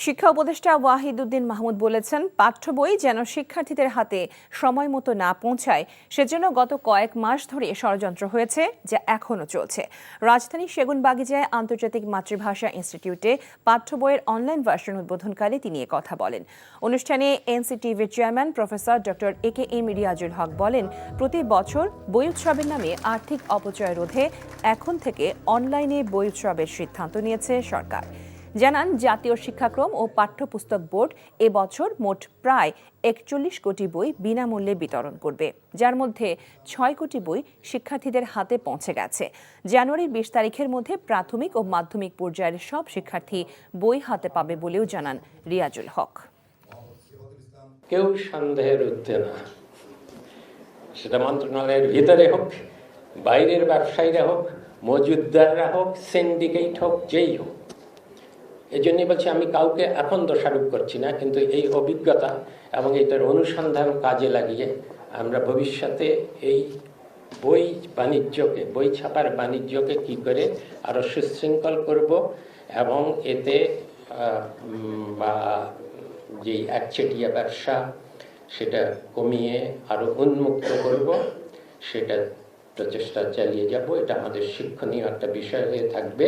শিক্ষা উপদেষ্টা ওয়াহিদুদ্দিন মাহমুদ বলেছেন, পাঠ্য বই যেন শিক্ষার্থীদের হাতে সময় মতো না পৌঁছায় সেজন্য গত কয়েক মাস ধরে ষড়যন্ত্র হয়েছে, যা এখনও চলছে। রাজধানীর সেগুনবাগিচায় আন্তর্জাতিক মাতৃভাষা ইনস্টিটিউটে পাঠ্য বইয়ের অনলাইন ভার্সন উদ্বোধনকালে তিনি কথা বলেন। অনুষ্ঠানে এনসিটিভির chairman professor doctor A K M. Riazul Haque বলেন, প্রতি বছর বই উৎসবের নামে আর্থিক অপচয় রোধে এখন থেকে অনলাইনে বই উৎসবের সিদ্ধান্ত নিয়েছে সরকার। জানান, জাতীয় শিক্ষাক্রম ও পাঠ্যপুস্তক বোর্ড এবছর মোট প্রায় ৪১ কোটি বই বিনামূল্যে বিতরণ করবে, যার মধ্যে ৬ কোটি বই শিক্ষার্থীদের হাতে পৌঁছে গেছে। জানুয়ারির ২০ তারিখের মধ্যে প্রাথমিক ও মাধ্যমিক পর্যায়ের সব শিক্ষার্থী বই হাতে পাবে বলেও জানান রিয়াজুল হক। কেউ সন্দেহের ঊর্ধ্বে না, সেটা মন্ত্রণালয়ের ভিতরে হোক, বাইরের ব্যবসায়ীরা হোক, মজুতদাররা হোক, সিন্ডিকেট হোক, যেই হোক। এই জন্যই বলছি, আমি কাউকে এখন দোষারোপ করছি না, কিন্তু এই অভিজ্ঞতা এবং এটার অনুসন্ধান কাজে লাগিয়ে আমরা ভবিষ্যতে এই বই বাণিজ্যকে, বই ছাপার বাণিজ্যকে কি করে আরও সুশৃঙ্খল করব এবং এতে যেই একচেটিয়া ব্যবসা সেটা কমিয়ে আরও উন্মুক্ত করব, সেটা প্রচেষ্টা চালিয়ে যাব। এটা আমাদের শিক্ষণীয় একটা বিষয় হয়ে থাকবে।